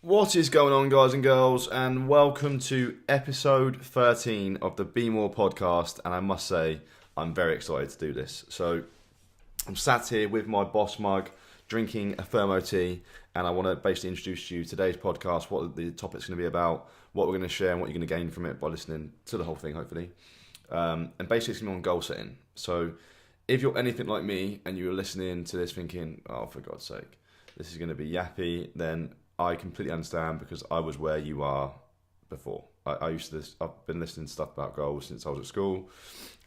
What is going on, guys and girls, and welcome to episode 13 of the Be More podcast. And I must say, I'm very excited to do this. So, I'm sat here with my boss mug, drinking a thermo tea, and I want to basically introduce you to today's podcast, what the topic's going to be about, what we're going to share, and what you're going to gain from it by listening to the whole thing, hopefully. And basically, it's going to be on goal setting. So, if you're anything like me and you're listening to this thinking, oh, for God's sake, this is going to be yappy, then I completely understand, because I was where you are before. I've been listening to stuff about goals since I was at school.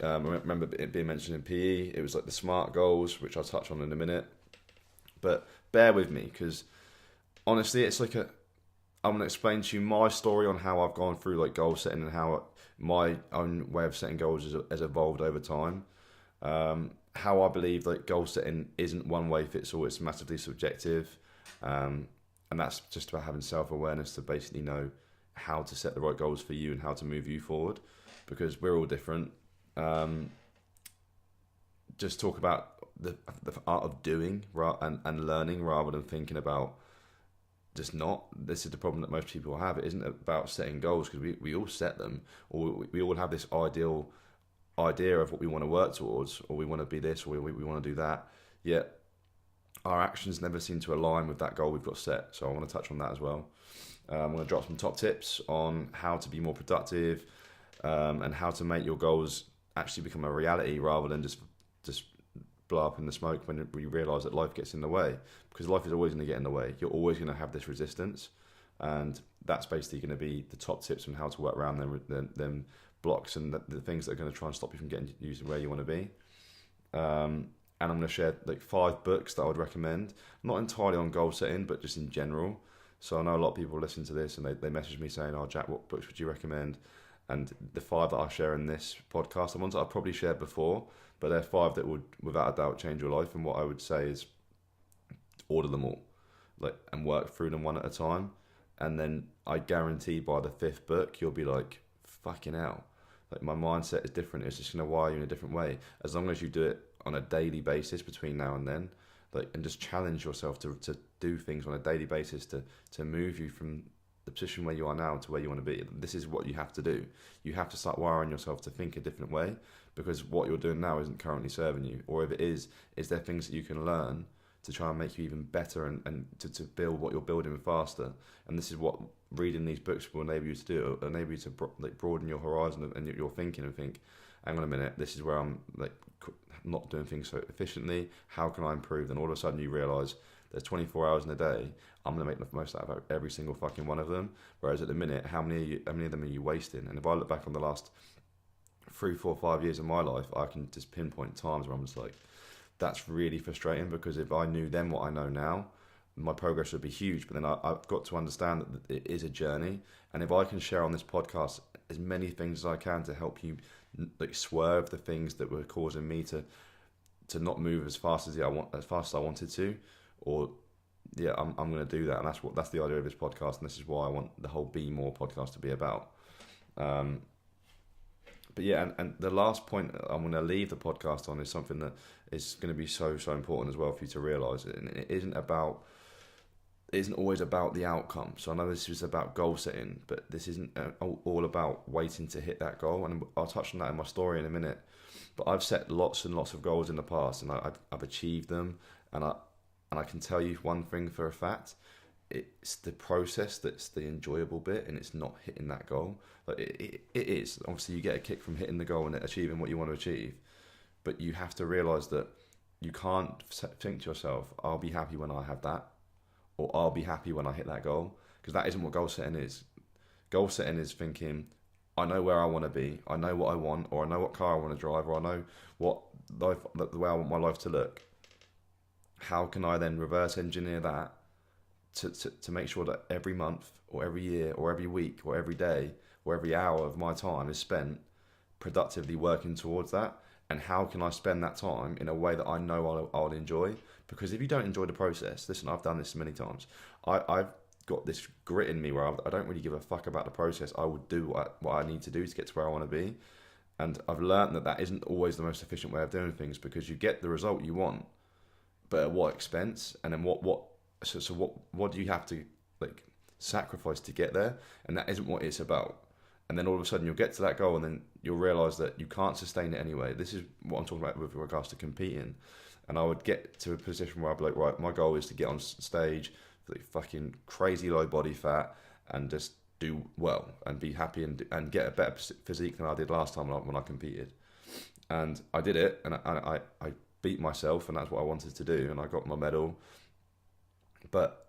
I remember it being mentioned in PE. It was like the SMART goals, which I'll touch on in a minute. But bear with me, because honestly, it's like I'm going to explain to you my story on how I've gone through like goal setting and how my own way of setting goals has evolved over time. How I believe like goal setting isn't one way fits all. It's massively subjective. And that's just about having self-awareness to basically know how to set the right goals for you and how to move you forward, because we're all different. Just talk about the art of doing and learning, rather than thinking about just not. This is the problem that most people have. It isn't about setting goals, because we all set them, or we all have this ideal idea of what we want to work towards, or we want to be this, or we want to do that, yet our actions never seem to align with that goal we've got set. So I want to touch on that as well. I'm going to drop some top tips on how to be more productive, and how to make your goals actually become a reality, rather than just blow up in the smoke when we realise that life gets in the way. Because life is always going to get in the way. You're always going to have this resistance, and that's basically going to be the top tips on how to work around them blocks and the things that are going to try and stop you from getting you to where you want to be. And I'm going to share like 5 books that I would recommend, not entirely on goal setting, but just in general. So I know a lot of people listen to this and they message me saying, oh, Jack, what books would you recommend? And the 5 that I share in this podcast are ones that I've probably shared before, but they're 5 that would, without a doubt, change your life. And what I would say is order them all, and work through them one at a time. And then I guarantee by the 5th book, you'll be like, fucking hell. Like, my mindset is different. It's just going to wire you in a different way. As long as you do it on a daily basis between now and then, and just challenge yourself to do things on a daily basis to move you from the position where you are now to where you want to be. This is what you have to do. You have to start wiring yourself to think a different way, because what you're doing now isn't currently serving you. Or if it is there things that you can learn to try and make you even better and to build what you're building faster. And this is what reading these books will enable you to do. It'll enable you to broaden your horizon and your thinking, and think, hang on a minute, this is where I'm not doing things so efficiently. How can I improve? Then all of a sudden you realise there's 24 hours in a day. I'm going to make the most out of every single fucking one of them. Whereas at the minute, how many of them are you wasting? And if I look back on the last 3, 4, 5 years of my life, I can just pinpoint times where I'm just like, that's really frustrating, because if I knew then what I know now, my progress would be huge. But then I've got to understand that it is a journey. And if I can share on this podcast as many things as I can to help you swerve the things that were causing me to not move as fast as I wanted to, or I'm going to do that. And that's the idea of this podcast, and this is why I want the whole Be More podcast to be about. But yeah, and the last point I'm going to leave the podcast on is something that is going to be so important as well for you to realise it. And it isn't always about the outcome. So I know this is about goal setting, but this isn't all about waiting to hit that goal. And I'll touch on that in my story in a minute. But I've set lots and lots of goals in the past, and I've achieved them. And I can tell you one thing for a fact: it's the process that's the enjoyable bit, and it's not hitting that goal. It is. Obviously, you get a kick from hitting the goal and achieving what you want to achieve, but you have to realise that you can't think to yourself, I'll be happy when I have that, or I'll be happy when I hit that goal, because that isn't what goal setting is. Goal setting is thinking, I know where I want to be, I know what I want, or I know what car I want to drive, or I know the way I want my life to look. How can I then reverse engineer that to make sure that every month, or every year, or every week, or every day, or every hour of my time is spent productively working towards that? And how can I spend that time in a way that I know I'll enjoy? Because if you don't enjoy the process, listen, I've done this many times. I've got this grit in me where I don't really give a fuck about the process. I would do what I need to do to get to where I want to be. And I've learned that isn't always the most efficient way of doing things, because you get the result you want, but at what expense? And then what do you have to, sacrifice to get there, and that isn't what it's about. And then all of a sudden you'll get to that goal, and then you'll realise that you can't sustain it anyway. This is what I'm talking about with regards to competing. And I would get to a position where I'd be like, right, my goal is to get on stage, like fucking crazy low body fat, and just do well and be happy and get a better physique than I did last time when I competed. And I did it, and I beat myself, and that's what I wanted to do, and I got my medal. But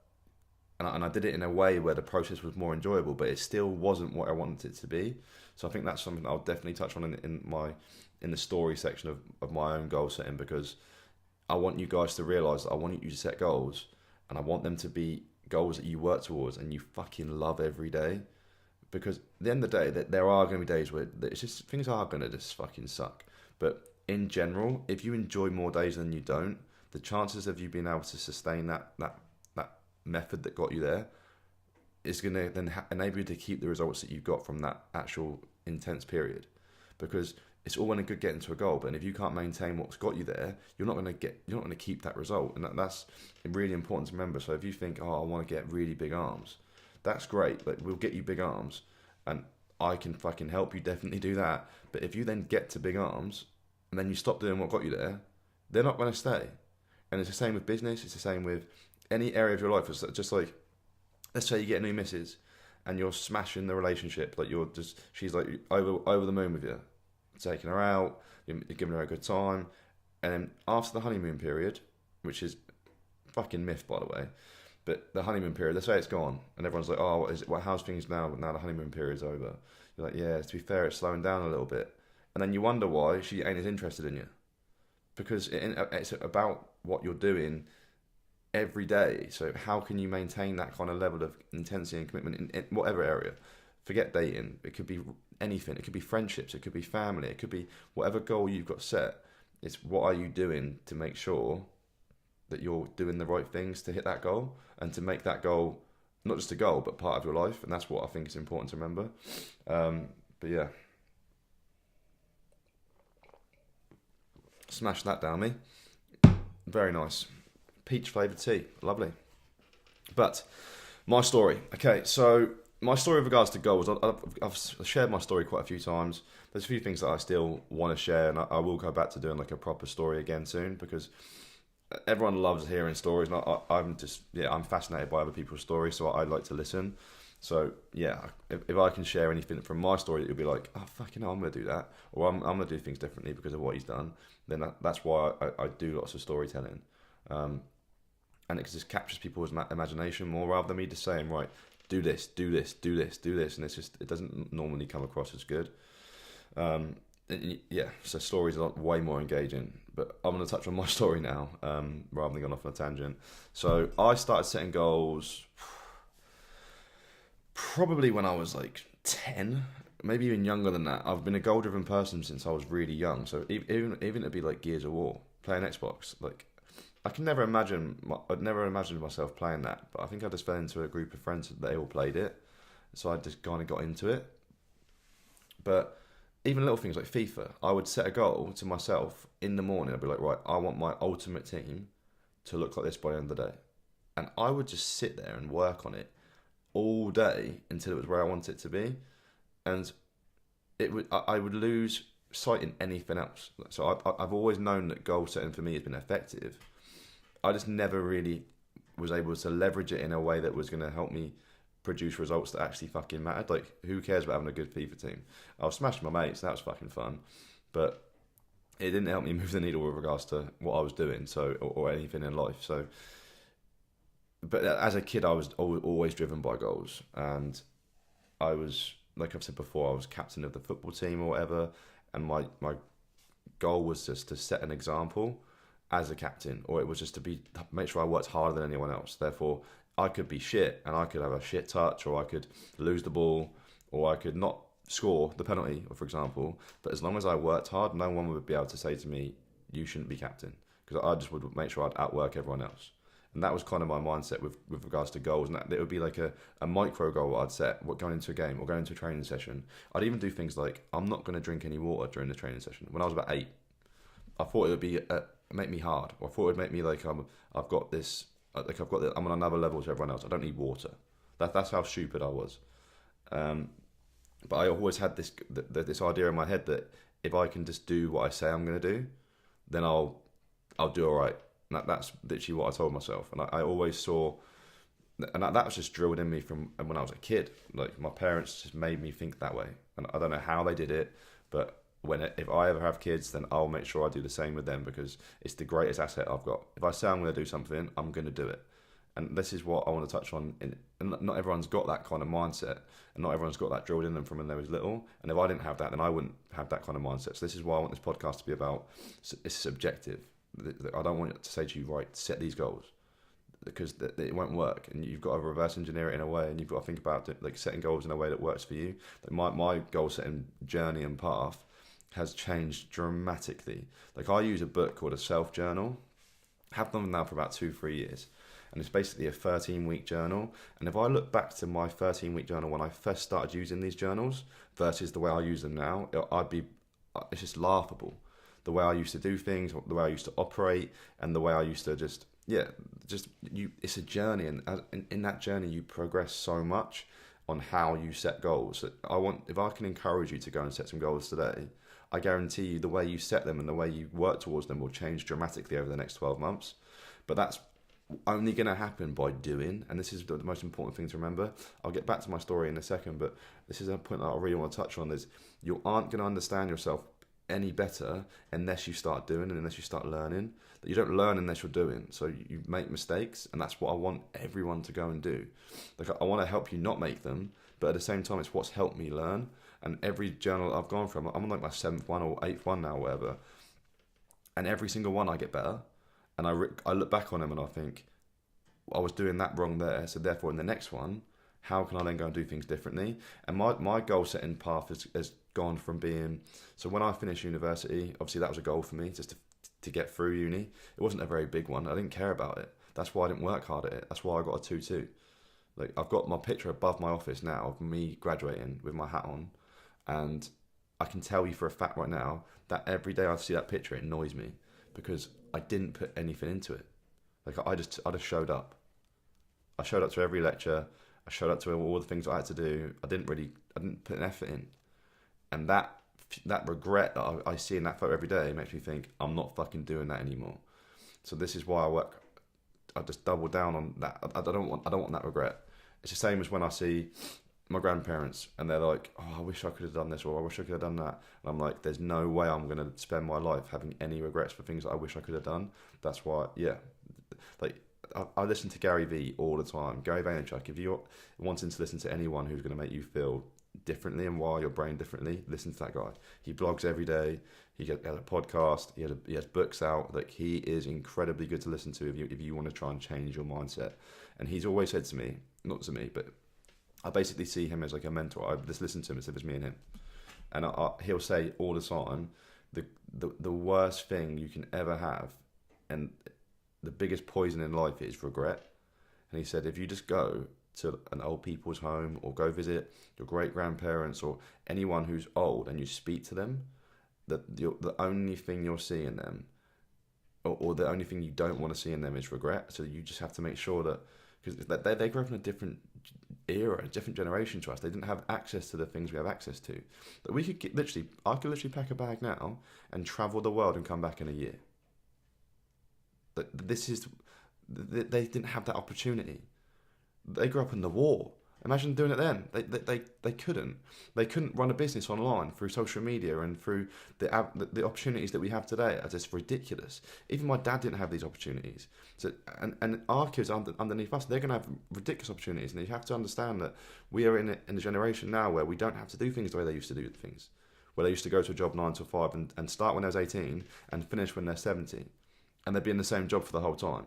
and I did it in a way where the process was more enjoyable, but it still wasn't what I wanted it to be. So I think that's something I'll definitely touch on in the story section of my own goal setting, because I want you guys to realise that I want you to set goals, and I want them to be goals that you work towards and you fucking love every day. Because at the end of the day, there are going to be days where it's just, things are going to just fucking suck. But in general, if you enjoy more days than you don't, the chances of you being able to sustain that method that got you there is going to then enable you to keep the results that you've got from that actual intense period. Because it's all well and good getting to a goal, but if you can't maintain what's got you there, you're not going to keep that result, and that's really important to remember. So if you think, oh, I want to get really big arms, that's great. Like, we'll get you big arms, and I can fucking help you definitely do that. But if you then get to big arms and then you stop doing what got you there, they're not going to stay. And it's the same with business. It's the same with any area of your life. It's just like, let's say you get a new missus and you're smashing the relationship. Like, she's like over the moon with you, taking her out, you're giving her a good time, and then after the honeymoon period, which is fucking myth, by the way, but the honeymoon period, let's say it's gone, and everyone's like, oh, how's things now? Now the honeymoon period's over. You're like, yeah, to be fair, it's slowing down a little bit, and then you wonder why she ain't as interested in you, because it's about what you're doing every day. So how can you maintain that kind of level of intensity and commitment in whatever area? Forget dating. It could be anything. It could be friendships. It could be family. It could be whatever goal you've got set. It's what are you doing to make sure that you're doing the right things to hit that goal, and to make that goal not just a goal but part of your life. And that's what I think is important to remember. But yeah, smash that down me. Very nice. Peach flavoured tea. Lovely. But my story. Okay, so my story with regards to goals, I've shared my story quite a few times. There's a few things that I still want to share, and I will go back to doing like a proper story again soon, because everyone loves hearing stories, and I'm fascinated by other people's stories, so I like to listen. So yeah, if I can share anything from my story, it'll be like, oh fucking hell, I'm gonna do that, or I'm gonna do things differently because of what he's done. Then that's why I do lots of storytelling, and it just captures people's imagination more, rather than me just saying, right, do this, do this, do this, do this, and it doesn't normally come across as good. Yeah, so stories are way more engaging. But I'm going to touch on my story now, rather than going off on a tangent. So I started setting goals probably when I was like 10, maybe even younger than that. I've been a goal-driven person since I was really young. So even to be like Gears of War, playing Xbox, like I'd never imagined myself playing that. But I think I just fell into a group of friends that they all played it, so I just kind of got into it. But even little things like FIFA, I would set a goal to myself in the morning. I'd be like, right, I want my ultimate team to look like this by the end of the day. And I would just sit there and work on it all day until it was where I wanted it to be. And I would lose sight in anything else. So I've always known that goal setting for me has been effective. I just never really was able to leverage it in a way that was going to help me produce results that actually fucking mattered. Like, who cares about having a good FIFA team? I was smashing my mates, that was fucking fun, but it didn't help me move the needle with regards to what I was doing, so or anything in life. So, but as a kid, I was always driven by goals, and I was, like I've said before, I was captain of the football team or whatever, and my goal was just to set an example as a captain, or it was just to make sure I worked harder than anyone else. Therefore, I could be shit, and I could have a shit touch, or I could lose the ball, or I could not score the penalty, for example. But as long as I worked hard, no one would be able to say to me, you shouldn't be captain, because I just would make sure I'd outwork everyone else. And that was kind of my mindset with regards to goals. And that it would be like a micro goal I'd set, going into a game or going into a training session. I'd even do things like, I'm not going to drink any water during the training session. When I was about 8, I thought it would be make me hard, or I thought it would make me like I'm on another level to everyone else. I don't need water. That's how stupid I was. But I always had this idea in my head that if I can just do what I say I'm going to do, then I'll do all right. And that's literally what I told myself. And I always saw, and that was just drilled in me from when I was a kid. Like my parents just made me think that way, and I don't know how they did it, but if I ever have kids, then I'll make sure I do the same with them, because it's the greatest asset I've got. If I say I'm going to do something, I'm going to do it. And this is what I want to touch on. And not everyone's got that kind of mindset, and not everyone's got that drilled in them from when they was little. And if I didn't have that, then I wouldn't have that kind of mindset. So this is why I want this podcast to be about. It's subjective. I don't want to say to you, right, set these goals, because it won't work, and you've got to reverse engineer it in a way, and you've got to think about it, like setting goals in a way that works for you. Like my goal setting journey and path has changed dramatically. Like I use a book called a self journal. Have them now for about 2-3 years, and it's basically a 13-week journal. And if I look back to my 13-week journal when I first started using these journals versus the way I use them now, it's just laughable. The way I used to do things, the way I used to operate, and the way I used to it's a journey, and in that journey you progress so much on how you set goals. So if I can encourage you to go and set some goals today, I guarantee you the way you set them and the way you work towards them will change dramatically over the next 12 months. But that's only going to happen by doing, and this is the most important thing to remember. I'll get back to my story in a second, but this is a point that I really want to touch on, is you aren't going to understand yourself any better unless you start doing and unless you start learning. That you don't learn unless you're doing. So you make mistakes, and that's what I want everyone to go and do. Like I want to help you not make them, but at the same time, it's what's helped me learn. And every journal I've gone from, I'm on like my 7th one or 8th one now, whatever. And every single one I get better. And I look back on them and I think, I was doing that wrong there. So therefore, in the next one, how can I then go and do things differently? And my goal setting path has gone from being, so when I finished university, obviously that was a goal for me, just to get through uni. It wasn't a very big one. I didn't care about it. That's why I didn't work hard at it. That's why I got a 2-2. Like I've got my picture above my office now of me graduating with my hat on. And I can tell you for a fact right now that every day I see that picture, it annoys me, because I didn't put anything into it. Like I just showed up. I showed up to every lecture. I showed up to all the things I had to do. I didn't put an effort in. And that regret that I see in that photo every day makes me think I'm not fucking doing that anymore. So this is why I just double down on that. I don't want that regret. It's the same as when I see my grandparents and they're like, oh, I wish I could have done this, or I wish I could have done that. And I'm like, there's no way I'm going to spend my life having any regrets for things that I wish I could have done. That's why, yeah. Like, I listen to Gary Vee all the time. Gary Vaynerchuk, if you're wanting to listen to anyone who's going to make you feel differently and wire your brain differently, listen to that guy. He blogs every day. He has a podcast. He has books out. Like, he is incredibly good to listen to if you want to try and change your mindset. And he's always said to me, not to me, but I basically see him as like a mentor. I just listen to him as if it's me and him. And he'll say all the time, the worst thing you can ever have, and the biggest poison in life, is regret. And he said, if you just go to an old people's home or go visit your great grandparents or anyone who's old and you speak to them, the only thing you'll see in them, or the only thing you don't want to see in them, is regret. So you just have to make sure that, because they grew up in a different era, a different generation to us. They didn't have access to the things we have access to. That we could I could literally pack a bag now and travel the world and come back in a year. They didn't have that opportunity. They grew up in the war. Imagine doing it then. They couldn't. They couldn't run a business online through social media and through the opportunities that we have today are just ridiculous. Even my dad didn't have these opportunities. So and our kids underneath us, they're going to have ridiculous opportunities. And you have to understand that we are in a generation now where we don't have to do things the way they used to do things. Where they used to go to a job 9 to 5 and start when they was 18 and finish when they're 70. And they'd be in the same job for the whole time.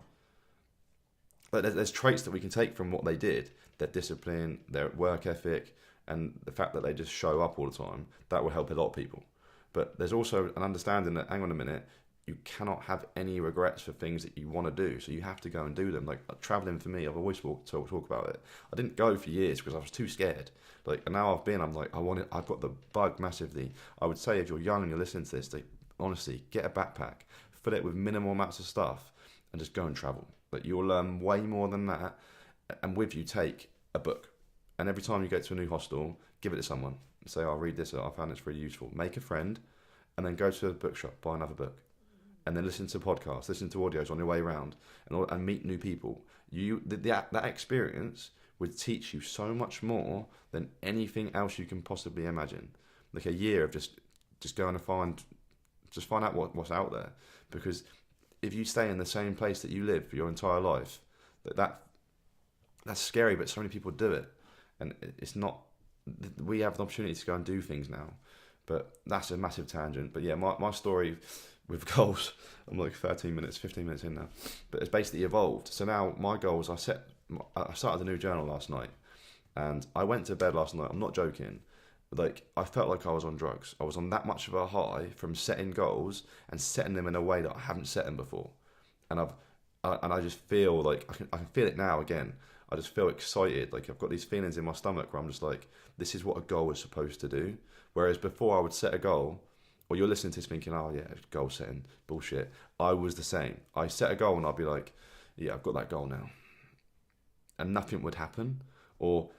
But there's traits that we can take from what they did, their discipline, their work ethic, and the fact that they just show up all the time. That will help a lot of people. But there's also an understanding that, hang on a minute, you cannot have any regrets for things that you want to do. So you have to go and do them. Like traveling for me, I've always talk about it. I didn't go for years because I was too scared. Like, and now I'm like, I've got the bug massively. I would say if you're young and you're listening to this, honestly, get a backpack, fill it with minimal amounts of stuff, and just go and travel. Like, you'll learn way more than that, and with you take a book. And every time you go to a new hostel, give it to someone. Say, I'll read this, I found it's really useful. Make a friend, and then go to a bookshop, buy another book. And then listen to podcasts, listen to audios on your way around, and meet new people. That experience would teach you so much more than anything else you can possibly imagine. Like a year of just going to find out what's out there. Because if you stay in the same place that you live for your entire life, that's scary, but so many people do it. And it's not, we have the opportunity to go and do things now. But that's a massive tangent. But yeah, my story with goals, I'm like 15 minutes in now. But it's basically evolved. So now my goals, I started a new journal last night. And I went to bed last night, I'm not joking, like I felt like I was on drugs. I was on that much of a high from setting goals and setting them in a way that I haven't set them before. And I just feel like I can feel it now again. I just feel excited. Like I've got these feelings in my stomach where I'm just like, this is what a goal is supposed to do. Whereas before I would set a goal, or you're listening to this thinking, oh yeah, goal setting, bullshit. I was the same. I set a goal and I'd be like, yeah, I've got that goal now. And nothing would happen, or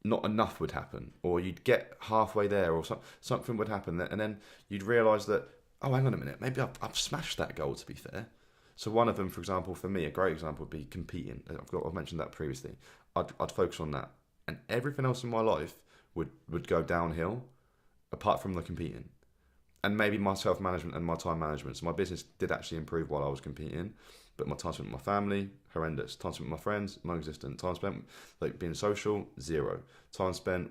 not enough would happen, or you'd get halfway there, or something would happen, and then you'd realise that, oh, hang on a minute, maybe I've smashed that goal, to be fair. So one of them, for example, for me, a great example would be competing. I've mentioned that previously. I'd focus on that, and everything else in my life would go downhill, apart from the competing, and maybe my self-management and my time management. So my business did actually improve while I was competing, but my time spent with my family, horrendous. Time spent with my friends, non-existent. Time spent like being social, zero. Time spent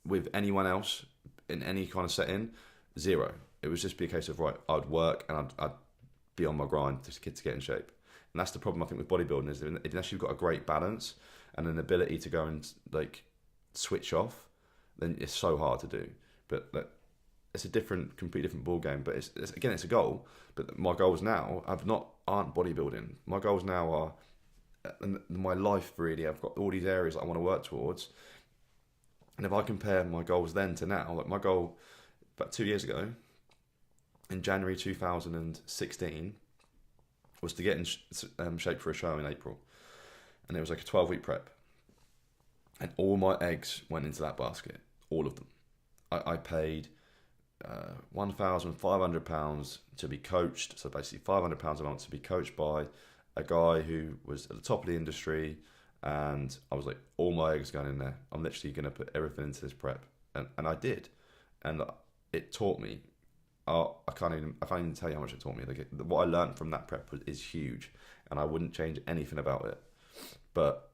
with anyone else in any kind of setting, zero. It was just be a case of, right, I'd work and I'd be on my grind to get in shape. And that's the problem I think with bodybuilding, is unless you've got a great balance and an ability to go and like switch off, then it's so hard to do. But it's a completely different ball game. But it's a goal. But my goals now aren't bodybuilding. My goals now are, and my life really, I've got all these areas that I want to work towards. And if I compare my goals then to now, like my goal about 2 years ago, in January 2016, was to get in shape for a show in April. And it was like a 12-week prep. And all my eggs went into that basket. All of them. I paid £1,500 to be coached. So basically £500 a month to be coached by a guy who was at the top of the industry. And I was like, all my eggs going in there. I'm literally going to put everything into this prep. And I did. And it taught me. I can't even tell you how much it taught me. Like what I learned from that prep is huge, and I wouldn't change anything about it. But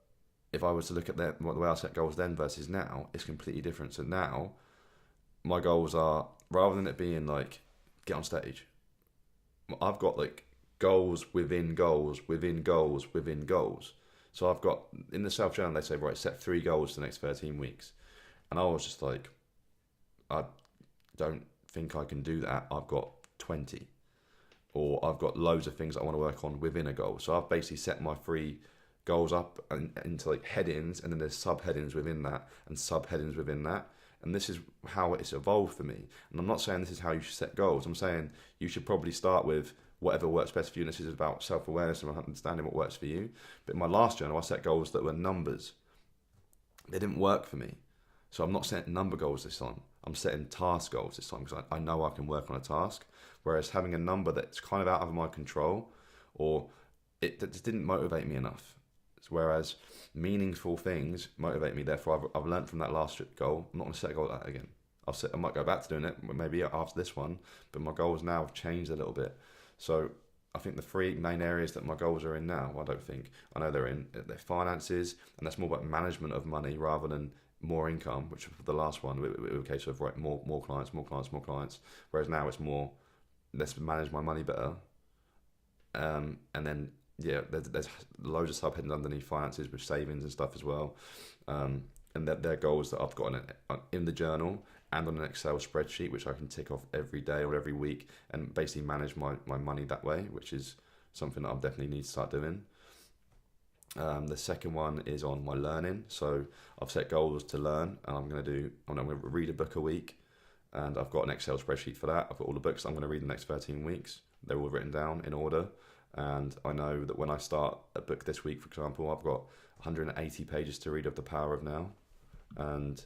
if I was to look at the way I set goals then versus now, it's completely different. So now, my goals are, rather than it being like get on stage, I've got like goals within goals within goals within goals. So I've got, in the self-journal, they say, right, set 3 goals for the next 13 weeks. And I was just like, I don't think I can do that. I've got 20. Or I've got loads of things I want to work on within a goal. So I've basically set my 3 goals up into like headings, and then there's subheadings within that, and subheadings within that. And this is how it's evolved for me. And I'm not saying this is how you should set goals. I'm saying you should probably start with whatever works best for you. And this is about self-awareness and understanding what works for you. But in my last journal, I set goals that were numbers. They didn't work for me. So I'm not setting number goals this time. I'm setting task goals this time, because I know I can work on a task. Whereas having a number that's kind of out of my control, or it just didn't motivate me enough. Whereas meaningful things motivate me. Therefore, I've learned from that last goal. I'm not going to set a goal like that again. I might go back to doing it, maybe after this one. But my goals now have changed a little bit. So I think the 3 main areas that my goals are in now, I know they're finances, and that's more about management of money rather than more income, which the last one, it was a case of, right, more clients. Whereas now it's more, let's manage my money better. And then, yeah, there's loads of subheadings underneath finances with savings and stuff as well. And they're goals that I've got in the journal and on an Excel spreadsheet, which I can tick off every day or every week and basically manage my money that way, which is something that I definitely need to start doing. The second one is on my learning. So I've set goals to learn, and I'm going to read a book a week, and I've got an Excel spreadsheet for that. I've got all the books I'm going to read in the next 13 weeks. They're all written down in order. And I know that when I start a book this week, for example, I've got 180 pages to read of The Power of Now. And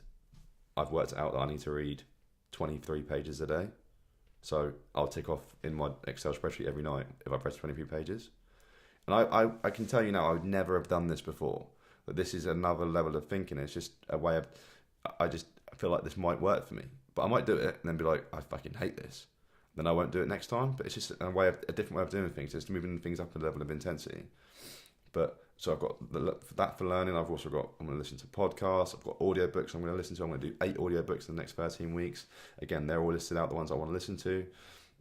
I've worked out that I need to read 23 pages a day. So I'll tick off in my Excel spreadsheet every night if I've read 23 pages. And I can tell you now, I would never have done this before. But this is another level of thinking. It's just a way of, I feel like this might work for me. But I might do it and then be like, I fucking hate this. Then I won't do it next time. But it's just a different way of doing things. Just moving things up a level of intensity. But so I've got that for learning. I've also got, I'm going to listen to podcasts. I've got audiobooks I'm going to listen to. I'm going to do 8 audiobooks in the next 13 weeks. Again, they're all listed out, the ones I want to listen to.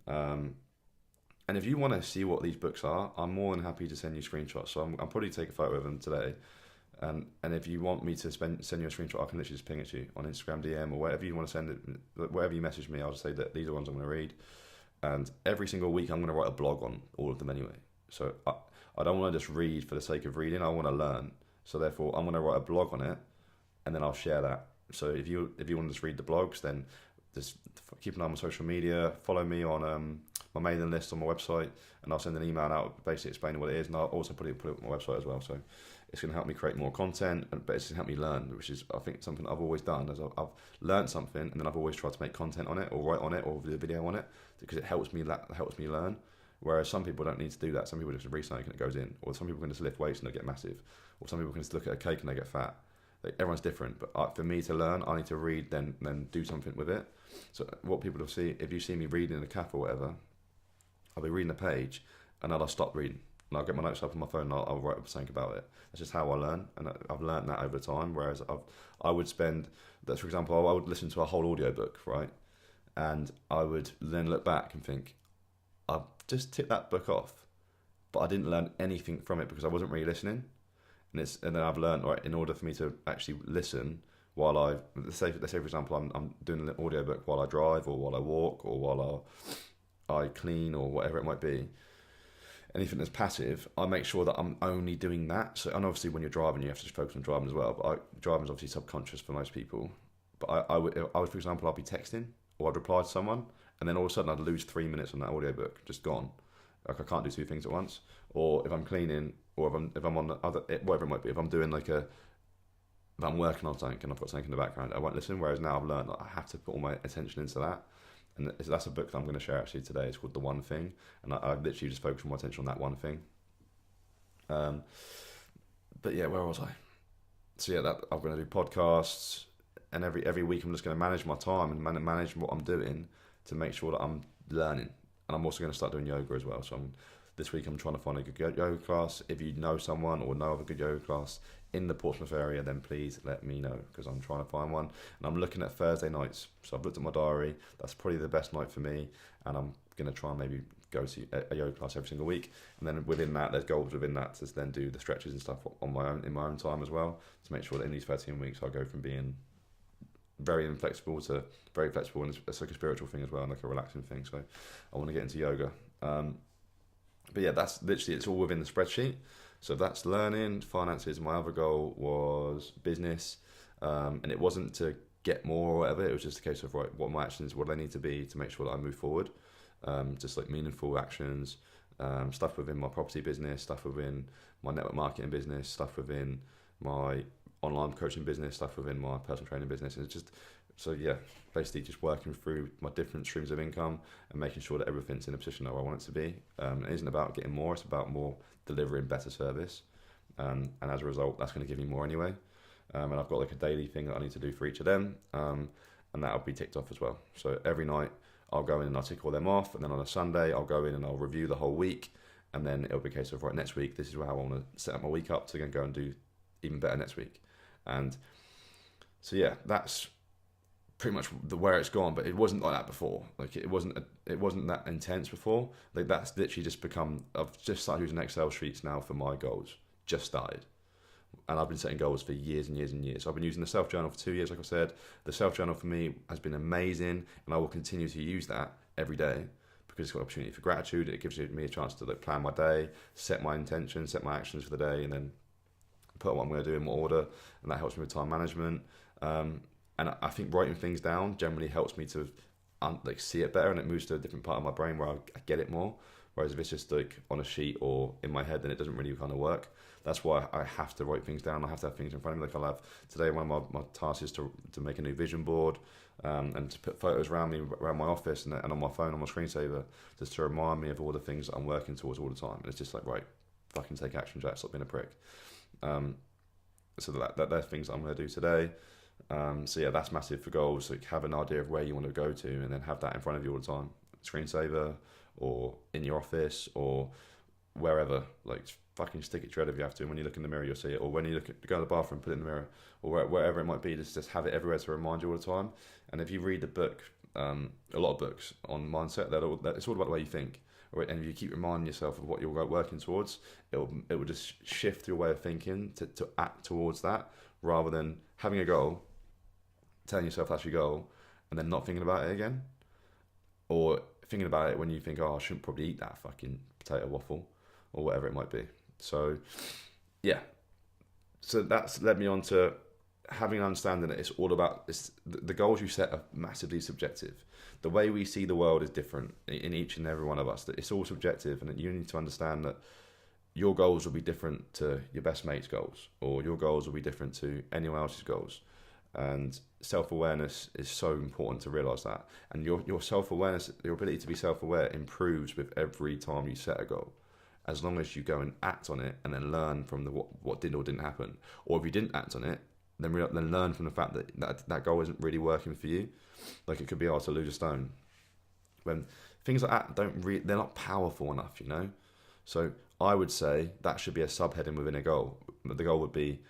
And if you want to see what these books are, I'm more than happy to send you screenshots. So I'll probably take a photo of them today. And if you want me to send you a screenshot, I can literally just ping it to you on Instagram DM or wherever you want to send it. Wherever you message me, I'll just say that these are the ones I'm going to read. And every single week, I'm going to write a blog on all of them anyway. So I don't want to just read for the sake of reading. I want to learn. So therefore, I'm going to write a blog on it, and then I'll share that. So if you want to just read the blogs, then just keep an eye on my social media. Follow me on my mailing list on my website, and I'll send an email out basically explaining what it is, and I'll also put it on my website as well. So it's going to help me create more content, but it's going to help me learn, which is, I think, something I've always done. As I've learned something, and then I've always tried to make content on it, or write on it, or do a video on it, because it helps me learn. Whereas some people don't need to do that. Some people just read something and it goes in, or some people can just lift weights and they get massive, or some people can just look at a cake and they get fat. Like, everyone's different, but for me to learn, I need to read, then do something with it. So what people will see, if you see me reading in a cafe or whatever, I'll be reading a page, and then I'll stop reading, and I'll get my notes up on my phone, and I'll write something about it. That's just how I learn, and I've learned that over time. Whereas I would spend, for example, I would listen to a whole audiobook, right? And I would then look back and think, I've just ticked that book off, but I didn't learn anything from it because I wasn't really listening. And then I've learned, right, in order for me to actually listen while let's say for example, I'm doing an audiobook while I drive, or while I walk, or while I clean, or whatever it might be. Anything that's passive, I make sure that I'm only doing that. So, and obviously when you're driving, you have to just focus on driving as well. But driving is obviously subconscious for most people. But I would, for example, I'd be texting, or I'd reply to someone, and then all of a sudden I'd lose 3 minutes on that audiobook, just gone. Like, I can't do 2 things at once. Or if I'm cleaning, or if I'm on the other, whatever it might be, if I'm doing if I'm working on something and I've got something in the background, I won't listen. Whereas now I've learned that I have to put all my attention into that. And that's a book that I'm going to share actually today. It's called The One Thing. And I literally just focus my attention on that one thing. But yeah, where was I? So yeah, that I'm going to do podcasts, and every week I'm just going to manage my time and manage what I'm doing to make sure that I'm learning. And I'm also going to start doing yoga as well. So this week I'm trying to find a good yoga class. If you know someone or know of a good yoga class in the Portsmouth area, then please let me know, because I'm trying to find one. And I'm looking at Thursday nights. So I've looked at my diary. That's probably the best night for me. And I'm going to try and maybe go to a yoga class every single week. And then within that, there's goals within that to then do the stretches and stuff in my own time as well, to make sure that in these 13 weeks I go from being very inflexible to very flexible, and it's like a spiritual thing as well, and like a relaxing thing. So I want to get into yoga. But yeah, that's literally, it's all within the spreadsheet. So that's learning. Finances, my other goal was business, and it wasn't to get more or whatever. It was just a case of, right, what my actions, what they need to be to make sure that I move forward. Just like meaningful actions, stuff within my property business, stuff within my network marketing business, stuff within my online coaching business, stuff within my personal training business. And it's just, so yeah, basically just working through my different streams of income and making sure that everything's in a position that I want it to be. It isn't about getting more, it's about more delivering better service. And as a result, that's going to give me more anyway. And I've got like a daily thing that I need to do for each of them. And that'll be ticked off as well. So every night I'll go in and I'll tick all them off. And then on a Sunday, I'll go in and I'll review the whole week. And then it'll be a case of, right, next week, this is how I want to set up my week up to go and do even better next week. And so yeah, that's pretty much where it's gone. But it wasn't like that before. Like it wasn't that intense before. Like that's literally just become. I've just started using Excel sheets now for my goals. Just started, and I've been setting goals for years and years and years. So I've been using the self journal for 2 years. Like I said, the self journal for me has been amazing, and I will continue to use that every day because it's got an opportunity for gratitude. It gives me a chance to like plan my day, set my intentions, set my actions for the day, and then put what I'm going to do in what order, and that helps me with time management. And I think writing things down generally helps me to like see it better, and it moves to a different part of my brain where I get it more. Whereas if it's just like on a sheet or in my head, then it doesn't really kind of work. That's why I have to write things down. I have to have things in front of me. Like I'll have today, one of my tasks is to make a new vision board, and to put photos around me, around my office, and on my phone, on my screensaver, just to remind me of all the things that I'm working towards all the time. And it's just like, right, fucking take action, Jack. Stop being a prick. So that's things that I'm going to do today. So yeah, that's massive for goals. Like have an idea of where you want to go to, and then have that in front of you all the time. Screensaver, or in your office, or wherever. Like fucking stick it to your head if you have to. And when you look in the mirror, you'll see it. Or when you go to the bathroom, put it in the mirror, or wherever it might be. Just have it everywhere to remind you all the time. And if you read the book, a lot of books on mindset, it's all about the way you think. And if you keep reminding yourself of what you're working towards, it will just shift your way of thinking to act towards that, rather than having a goal, telling yourself that's your goal, and then not thinking about it again, or thinking about it when you think, oh, I shouldn't probably eat that fucking potato waffle, or whatever it might be. So, yeah. So that's led me on to having an understanding that it's all about the goals you set are massively subjective. The way we see the world is different in each and every one of us. That it's all subjective, and that you need to understand that your goals will be different to your best mate's goals, or your goals will be different to anyone else's goals. And self-awareness is so important to realise that. And your self-awareness, your ability to be self-aware improves with every time you set a goal. As long as you go and act on it, and then learn from what did or didn't happen. Or if you didn't act on it, then learn from the fact that goal isn't really working for you. Like it could be hard to lose a stone. When things like that they're not powerful enough, you know? So I would say that should be a subheading within a goal. The goal would be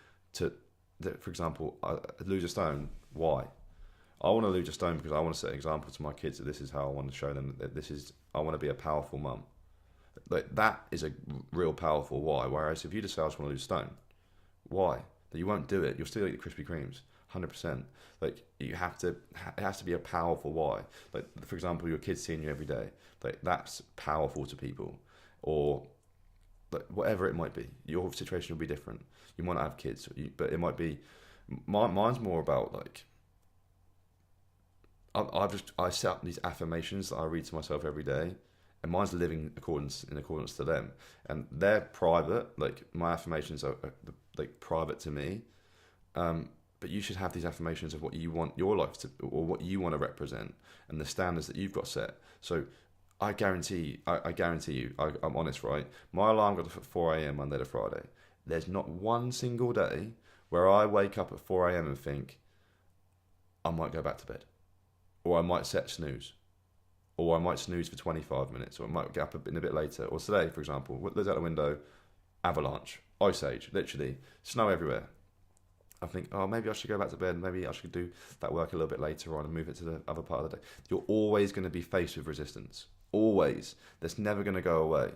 for example, lose a stone. Why? I want to lose a stone because I want to set an example to my kids that this is how I want to show them that I want to be a powerful mum. Like that is a real powerful why. Whereas if you just say I just want to lose a stone, why? That you won't do it. You'll still eat the Krispy Kremes, 100%. Like it has to be a powerful why. Like for example, your kids seeing you every day. Like that's powerful to people, or like whatever it might be. Your situation will be different. You might not have kids, but it might be. Mine's more about like. I set up these affirmations that I read to myself every day, and mine's living in accordance to them, and they're private. Like my affirmations are like private to me, but you should have these affirmations of what you want your life to, or what you want to represent, and the standards that you've got set. So I guarantee you, I'm honest, right? My alarm goes off at 4 a.m. Monday to Friday. There's not one single day where I wake up at 4 a.m. and think, I might go back to bed. Or I might set snooze. Or I might snooze for 25 minutes. Or I might get up a bit later. Or today, for example, look out the window, avalanche, ice age, literally, snow everywhere. I think, oh, maybe I should go back to bed. Maybe I should do that work a little bit later on and move it to the other part of the day. You're always going to be faced with resistance. Always. That's never going to go away.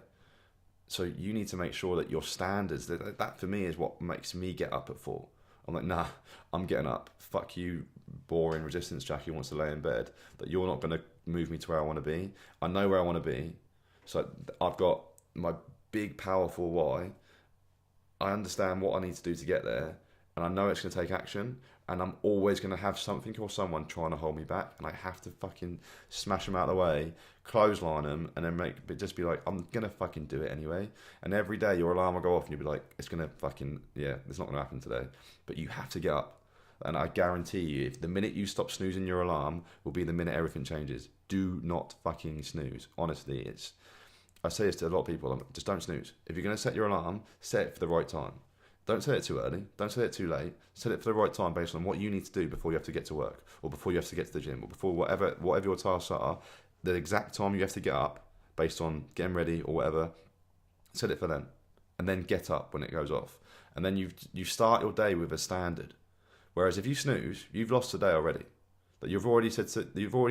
So you need to make sure that your standards, that for me is what makes me get up at 4. I'm like, nah, I'm getting up. Fuck you, boring resistance Jack who wants to lay in bed. That you're not going to move me to where I want to be. I know where I want to be. So I've got my big, powerful why. I understand what I need to do to get there. And I know it's going to take action. And I'm always going to have something or someone trying to hold me back. And I have to fucking smash them out of the way, clothesline them, and then just be like, I'm going to fucking do it anyway. And every day your alarm will go off and you'll be like, it's going to fucking, yeah, it's not going to happen today. But you have to get up. And I guarantee you, if the minute you stop snoozing your alarm will be the minute everything changes. Do not fucking snooze. Honestly, I say this to a lot of people, just don't snooze. If you're going to set your alarm, set it for the right time. Don't set it too early. Don't set it too late. Set it for the right time based on what you need to do before you have to get to work, or before you have to get to the gym, or before whatever your tasks are. The exact time you have to get up based on getting ready or whatever. Set it for then, and then get up when it goes off. And then you start your day with a standard. Whereas if you snooze, you've lost the day already. That you've already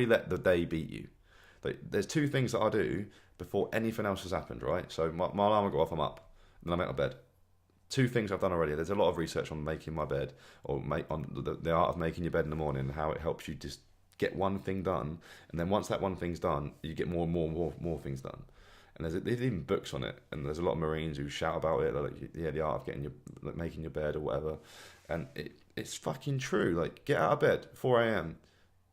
let the day beat you. Like, there's 2 things that I do before anything else has happened. Right. So my alarm will go off. I'm up, and then I make my bed. 2 things I've done already. There's a lot of research on making my bed, or on the art of making your bed in the morning, and how it helps you just get one thing done. And then once that one thing's done, you get more and more things done. And there's even books on it. And there's a lot of Marines who shout about it, like, yeah, the art of making your bed or whatever. And it's fucking true. Like, get out of bed 4 a.m.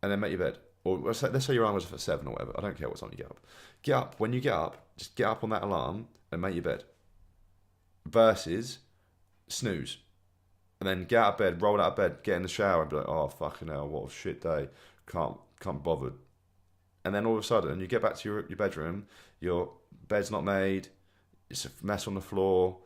and then make your bed. or let's say your alarm goes off at 7 or whatever. I don't care what time you get up. Get up. When you get up, just get up on that alarm and make your bed. Versus snooze. And then get out of bed, roll out of bed, get in the shower and be like, oh, fucking hell, what a shit day. Can't be bothered. And then all of a sudden, you get back to your bedroom, your bed's not made, it's a mess on the floor.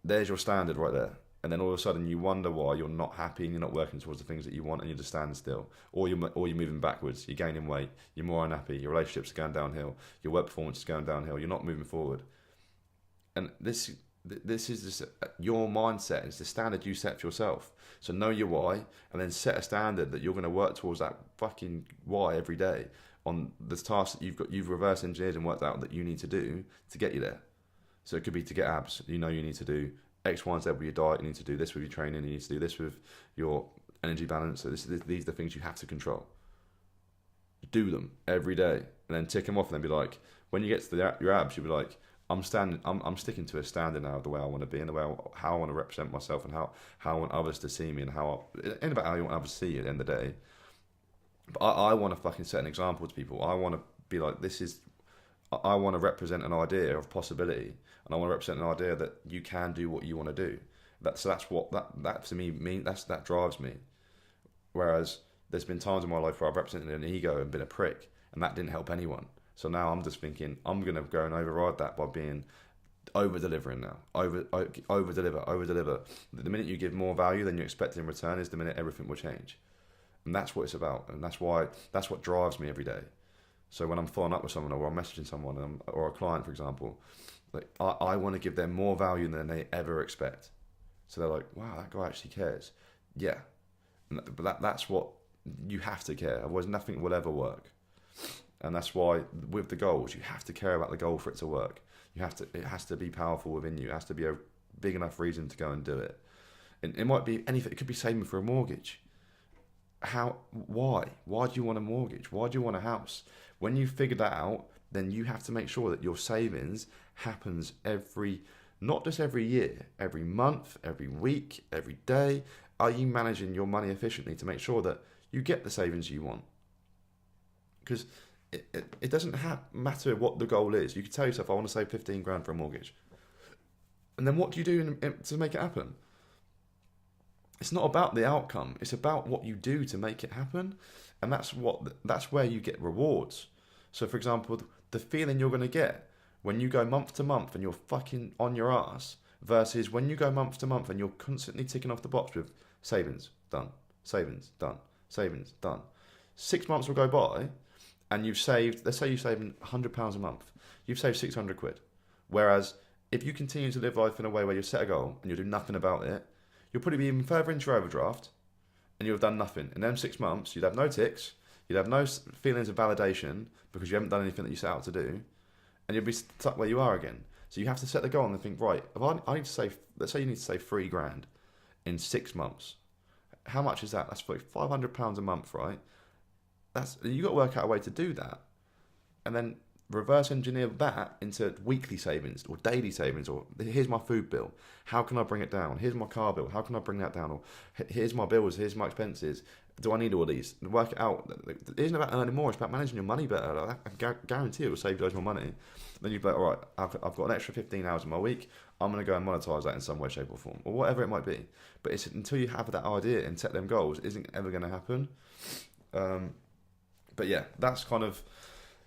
There's your standard right there. And then all of a sudden, you wonder why you're not happy and you're not working towards the things that you want and you're just standing still. Or you're moving backwards, you're gaining weight, you're more unhappy, your relationships are going downhill, your work performance is going downhill, you're not moving forward. And this is just your mindset. It's the standard you set for yourself. So know your why, and then set a standard that you're going to work towards that fucking why every day on the tasks that you've reverse engineered and worked out that you need to do to get you there. So it could be to get abs. You know you need to do X, Y, and Z with your diet. You need to do this with your training. You need to do this with your energy balance. So these are the things you have to control. Do them every day, and then tick them off, and then be like, when you get to your abs, you'll be like, I'm sticking to a standard now of the way I want to be and the way how I want to represent myself and how I want others to see me and and about how you want others to see you at the end of the day. But I want to fucking set an example to people. I want to be like, I want to represent an idea of possibility, and I want to represent an idea that you can do what you want to do. That's what that to me means. That drives me. Whereas there's been times in my life where I've represented an ego and been a prick, and that didn't help anyone. So now I'm just thinking, I'm going to go and override that by being over-delivering now. Over-deliver. The minute you give more value than you expect in return is the minute everything will change. And that's what it's about. And that's what drives me every day. So when I'm following up with someone or I'm messaging someone or a client, for example, like I want to give them more value than they ever expect. So they're like, wow, that guy actually cares. Yeah. But that's what you have to care. Otherwise nothing will ever work. And that's why with the goals, you have to care about the goal for it to work. It has to be powerful within you. It has to be a big enough reason to go and do it. And it might be anything. It could be saving for a mortgage. Why? Why do you want a mortgage? Why do you want a house? When you figure that out, then you have to make sure that your savings happens not just every year, every month, every week, every day. Are you managing your money efficiently to make sure that you get the savings you want? Because it doesn't matter what the goal is. You can tell yourself, I want to save 15 grand for a mortgage. And then what do you do to make it happen? It's not about the outcome. It's about what you do to make it happen. And that's where you get rewards. So for example, the feeling you're going to get when you go month to month and you're fucking on your ass versus when you go month to month and you're constantly ticking off the box with savings, done, savings, done, savings, done. 6 months will go by and you've saved, let's say you're saving £100 a month. You've saved 600 quid. Whereas if you continue to live life in a way where you set a goal and you do nothing about it, you'll probably be even further into your overdraft and you'll have done nothing. In them 6 months, you'd have no ticks, you'd have no feelings of validation because you haven't done anything that you set out to do, and you'll be stuck where you are again. So you have to set the goal and think, right, if I need to save, let's say you need to save 3 grand in 6 months. How much is that? That's like £500 a month, right? You got to work out a way to do that, and then reverse engineer that into weekly savings or daily savings, or here's my food bill, how can I bring it down? Here's my car bill, how can I bring that down? Or here's my bills, here's my expenses. Do I need all these? Work it out. It isn't about earning more, it's about managing your money better. I guarantee it will save you loads more money. Then you'd be like, all right, I've got an extra 15 hours in my week, I'm going to go and monetize that in some way, shape or form, or whatever it might be. But it's until you have that idea and set them goals, it isn't ever going to happen. But yeah, that's kind of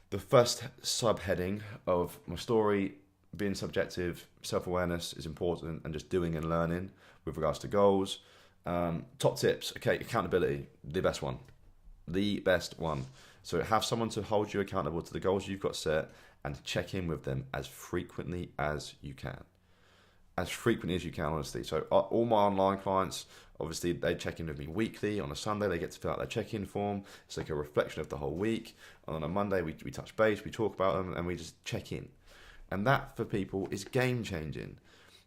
the first subheading of my story. Being subjective, self-awareness is important, and just doing and learning with regards to goals. Top tips. Okay, accountability, the best one. So have someone to hold you accountable to the goals you've got set and check in with them as frequently as you can. As frequently as you can, honestly. So all my online clients, obviously, they check in with me weekly. On a Sunday, they get to fill out their check-in form. It's like a reflection of the whole week. And on a Monday, we touch base, we talk about them, and we just check in. And that, for people, is game-changing.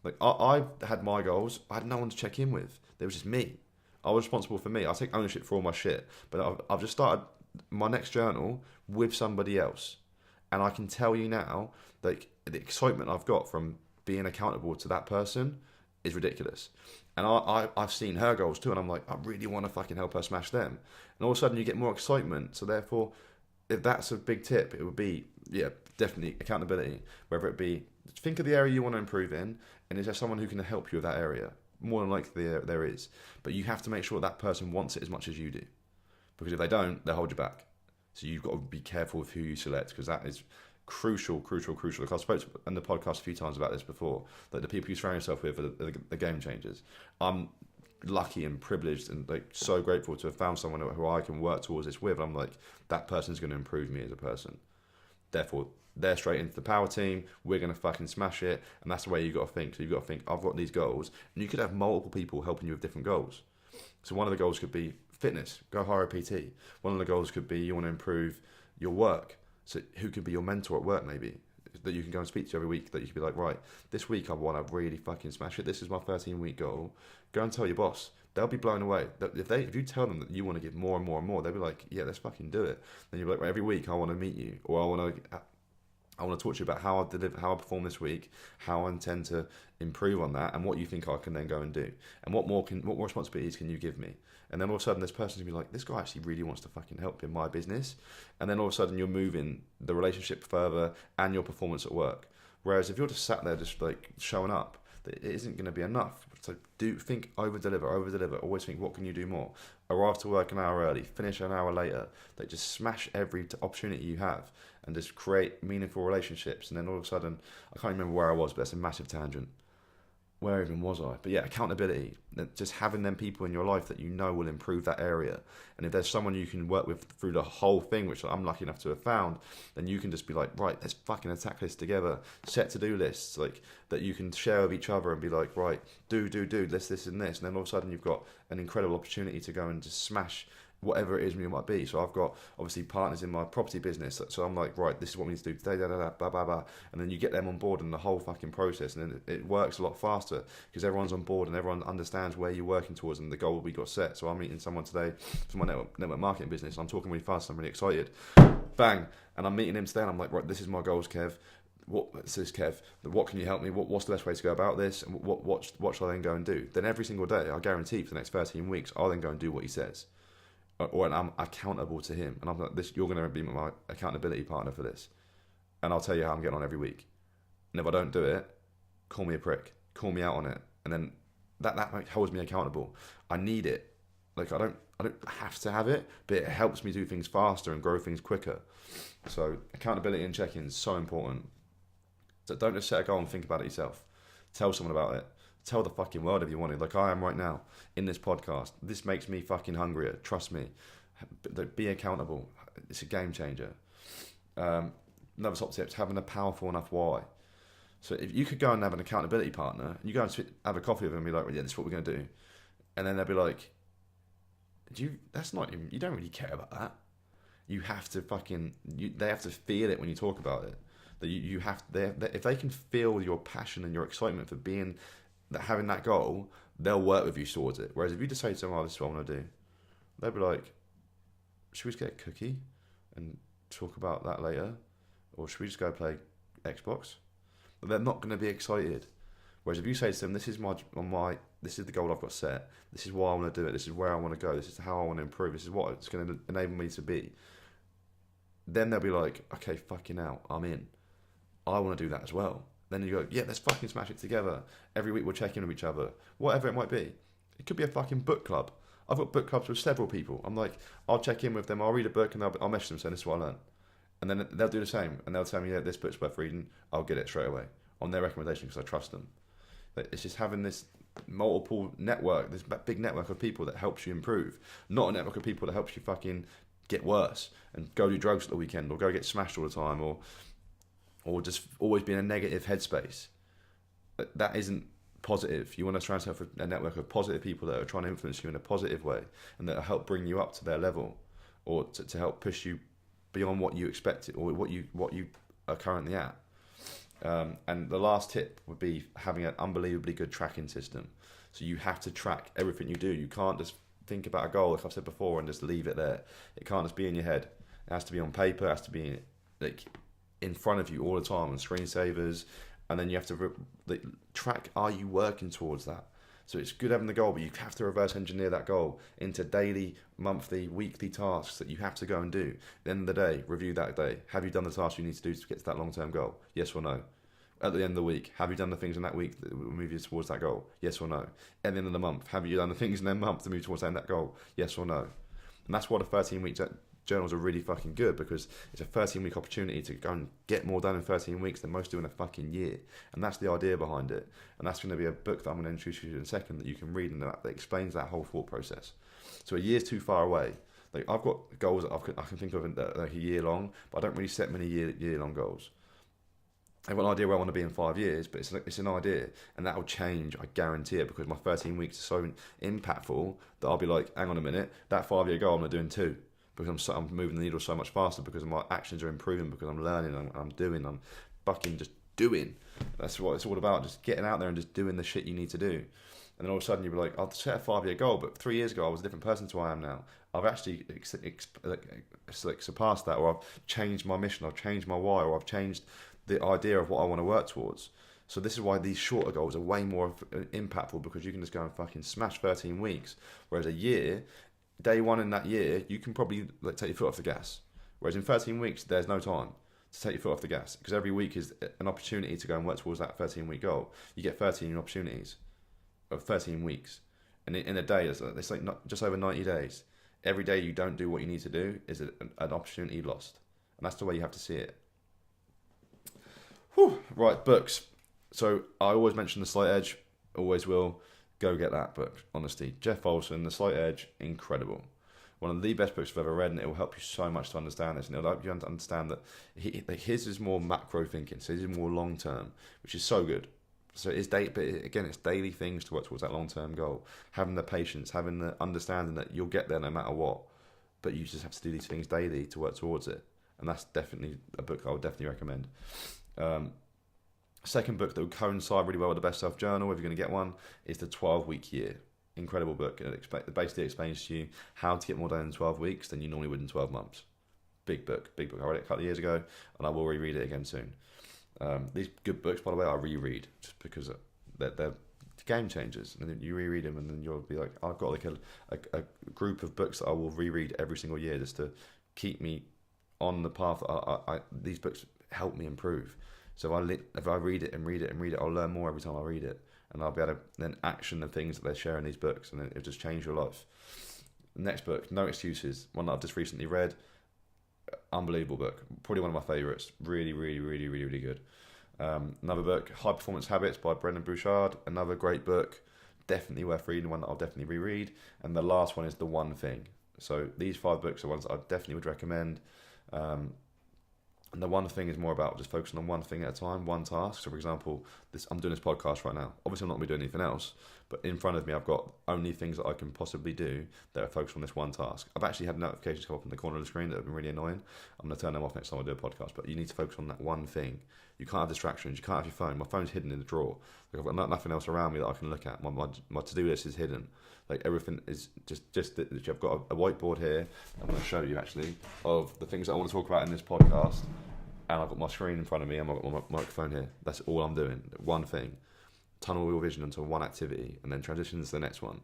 Like, I had my goals. I had no one to check in with. There was just me. I was responsible for me. I take ownership for all my shit. But I've just started my next journal with somebody else. And I can tell you now, like, the excitement I've got from being accountable to that person is ridiculous. And I've seen her goals too, and I'm like, I really want to fucking help her smash them. And all of a sudden you get more excitement. So therefore, if that's a big tip, it would be, yeah, definitely accountability. Whether it be, think of the area you want to improve in, and is there someone who can help you with that area? More than likely there is. But you have to make sure that person wants it as much as you do. Because if they don't, they'll hold you back. So you've got to be careful with who you select, because that is crucial. Like I spoke in the podcast a few times about this before, that the people you surround yourself with are the game changers. I'm lucky and privileged and like so grateful to have found someone who I can work towards this with. I'm like, that person's going to improve me as a person. Therefore, they're straight into the power team. We're going to fucking smash it. And that's the way you got to think. So you've got to think, I've got these goals. And you could have multiple people helping you with different goals. So one of the goals could be fitness. Go hire a PT. One of the goals could be you want to improve your work. So who could be your mentor at work maybe? That you can go and speak to every week. That you could be like, right, this week I want to really fucking smash it. This is my 13-week goal. Go and tell your boss. They'll be blown away. If you tell them that you want to give more and more and more, they'll be like, yeah, let's fucking do it. Then you'll be like, right, every week I want to meet you, or I want to talk to you about how I deliver, how I perform this week, how I intend to improve on that, and what you think I can then go and do, and what more responsibilities can you give me? And then all of a sudden, this person's gonna be like, this guy actually really wants to fucking help in my business, and then all of a sudden, you're moving the relationship further and your performance at work. Whereas if you're just sat there, just like showing up, it isn't going to be enough. So think over deliver. Always think, what can you do more? Arrive to work an hour early, finish an hour later. Like just smash every opportunity you have, and just create meaningful relationships. And then all of a sudden, I can't remember where I was, but that's a massive tangent. Where even was I? But yeah, accountability. Just having them people in your life that you know will improve that area. And if there's someone you can work with through the whole thing, which I'm lucky enough to have found, then you can just be like, right, let's fucking attack this together. Set to-do lists like that you can share with each other and be like, right, do this and this. And then all of a sudden you've got an incredible opportunity to go and just smash whatever it is you might be. So I've got obviously partners in my property business, so I'm like, right, this is what we need to do today, blah blah blah, and then you get them on board in the whole fucking process, and then it works a lot faster because everyone's on board and everyone understands where you're working towards and the goal we got set. So I'm meeting someone today for my network marketing business. I'm talking really fast, I'm really excited, bang, and I'm meeting him today, and I'm like, right, this is my goals, Kev. What says Kev? What can you help me? What's the best way to go about this? And what shall I then go and do? Then every single day, I guarantee for the next 13 weeks, I'll then go and do what he says. Or I'm accountable to him, and I'm like, this, you're going to be my accountability partner for this, and I'll tell you how I'm getting on every week. And if I don't do it, call me a prick, call me out on it, and then that holds me accountable. I need it. Like I don't have to have it, but it helps me do things faster and grow things quicker. So accountability and check-in is so important. So don't just set a goal and think about it yourself. Tell someone about it. Tell the fucking world if you want it, like I am right now in this podcast. This makes me fucking hungrier. Trust me. Be accountable. It's a game changer. Another top tip: having a powerful enough why. So if you could go and have an accountability partner, and you go and have a coffee with them and be like, well, yeah, this is what we're going to do, and then they'll be like, that's not even, you don't really care about that. You have to they have to feel it when you talk about it. That you have, if they can feel your passion and your excitement for having that goal, they'll work with you towards it. Whereas if you just say to them, oh, this is what I want to do, they'll be like, should we just get a cookie and talk about that later? Or should we just go play Xbox? But they're not going to be excited. Whereas if you say to them, this is the goal I've got set, this is why I want to do it, this is where I want to go, this is how I want to improve, this is what it's going to enable me to be, then they'll be like, okay, fucking hell, I'm in. I want to do that as well. Then you go, yeah, let's fucking smash it together. Every week we'll check in with each other. Whatever it might be. It could be a fucking book club. I've got book clubs with several people. I'm like, I'll check in with them, I'll read a book, and I'll message them saying, this is what I learned. And then they'll do the same. And they'll tell me, yeah, this book's worth reading. I'll get it straight away on their recommendation because I trust them. But it's just having this multiple network, this big network of people that helps you improve. Not a network of people that helps you fucking get worse and go do drugs at the weekend or go get smashed all the time or just always be in a negative headspace. That isn't positive. You want to surround yourself with a network of positive people that are trying to influence you in a positive way and that will help bring you up to their level or to help push you beyond what you expected or what you are currently at. And the last tip would be having an unbelievably good tracking system. So you have to track everything you do. You can't just think about a goal, like I've said before, and just leave it there. It can't just be in your head. It has to be on paper. It has to be in front of you all the time on screensavers. And then you have to track, are you working towards that? So it's good having the goal, but you have to reverse engineer that goal into daily, monthly, weekly tasks that you have to go and do. At the end of the day, review that day. Have you done the tasks you need to do to get to that long-term goal? Yes or no? At the end of the week, have you done the things in that week that will move you towards that goal? Yes or no? At the end of the month, have you done the things in that month to move towards that goal? Yes or no? And that's why the 13-week journals are really fucking good, because it's a 13-week opportunity to go and get more done in 13 weeks than most do in a fucking year. And that's the idea behind it. And that's going to be a book that I'm going to introduce you to in a second that you can read, and that explains that whole thought process. So a year's too far away. Like, I've got goals that I can think of in like a year long, but I don't really set many year-long goals. I've got an idea where I want to be in 5 years, but it's an idea, and that will change, I guarantee it, because my 13 weeks are so impactful that I'll be like, hang on a minute, that 5-year goal I'm going to do in 2, because I'm moving the needle so much faster, because my actions are improving, because I'm learning, I'm doing, I'm fucking just doing. That's what it's all about, just getting out there and just doing the shit you need to do. And then all of a sudden you'll be like, I'll set a 5-year goal, but 3 years ago I was a different person to who I am now. I've actually surpassed that, or I've changed my mission, I've changed my why, or I've changed the idea of what I want to work towards. So this is why these shorter goals are way more impactful, because you can just go and fucking smash 13 weeks. Whereas a year, day one in that year, you can probably take your foot off the gas. Whereas in 13 weeks, there's no time to take your foot off the gas, because every week is an opportunity to go and work towards that 13-week goal. You get 13 opportunities of 13 weeks. And in a day, it's like just over 90 days. Every day you don't do what you need to do is an opportunity lost. And that's the way you have to see it. Whew. Right, books. So I always mention The Slight Edge, always will. Go get that book, honestly. Jeff Olson, The Slight Edge, incredible. One of the best books I've ever read, and it will help you so much to understand this. And it'll help you to understand that his is more macro thinking, so his is more long term, which is so good. So it's daily things to work towards that long term goal. Having the patience, having the understanding that you'll get there no matter what, but you just have to do these things daily to work towards it. And that's definitely a book I would definitely recommend. Second book that would coincide really well with the Best Self Journal, if you're going to get one, is The 12-Week Year. Incredible book. It basically explains to you how to get more done in 12 weeks than you normally would in 12 months. Big book. I read it a couple of years ago, and I will reread it again soon. These good books, by the way, I reread just because they're game changers. And then you reread them, and then you'll be like, I've got like a group of books that I will reread every single year just to keep me on the path. These books help me improve. So if I read it and read it and read it, I'll learn more every time I read it, and I'll be able to then action the things that they share in these books, and it'll just change your life. Next book, No Excuses, one that I've just recently read. Unbelievable book, probably one of my favourites. Really, really, really, really, really good. Another book, High Performance Habits by Brendon Burchard. Another great book, definitely worth reading. One that I'll definitely reread. And the last one is The One Thing. So these 5 books are ones that I definitely would recommend. And the one thing is more about just focusing on one thing at a time, one task. So, for example, I'm doing this podcast right now. Obviously, I'm not going to be doing anything else. But in front of me, I've got only things that I can possibly do that are focused on this one task. I've actually had notifications come up in the corner of the screen that have been really annoying. I'm going to turn them off next time I do a podcast. But you need to focus on that one thing. You can't have distractions. You can't have your phone. My phone's hidden in the drawer. Like, I've got nothing else around me that I can look at. My to-do list is hidden. Like, everything is just I've got a whiteboard here. I'm going to show you, actually, of the things that I want to talk about in this podcast. And I've got my screen in front of me and I've got my microphone here. That's all I'm doing. One thing. Tunnel your vision into one activity and then transition to the next one.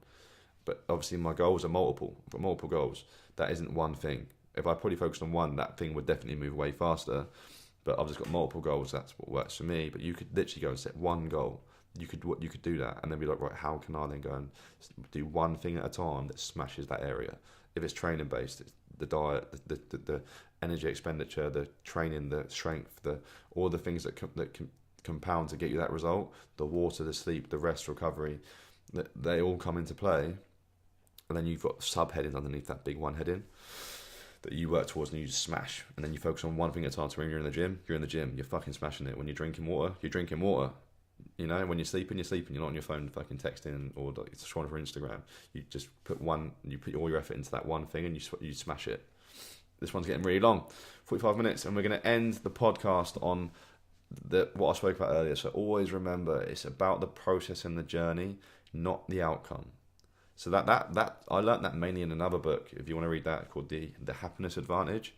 But obviously my goals are multiple. I've got multiple goals. That isn't one thing. If I probably focused on one, that thing would definitely move way faster. But I've just got multiple goals. That's what works for me. But you could literally go and set one goal. You could do that and then be like, right, how can I then go and do one thing at a time that smashes that area? If it's training based, it's the diet, the energy expenditure, the training, the strength, all the things that can compound to get you that result. The water, the sleep, the rest, recovery, they all come into play. And then you've got subheadings underneath that big one heading that you work towards and you just smash. And then you focus on one thing at a time. So when you're in the gym, you're fucking smashing it. When you're drinking water, you're drinking water. You know, when you're sleeping, you're not on your phone fucking texting or like scrolling for Instagram. You just put all your effort into that one thing and you smash it. This one's getting really long, 45 minutes, and we're going to end the podcast on what I spoke about earlier. So always remember, it's about the process and the journey, not the outcome. So that I learned that mainly in another book, if you want to read that, called The Happiness Advantage.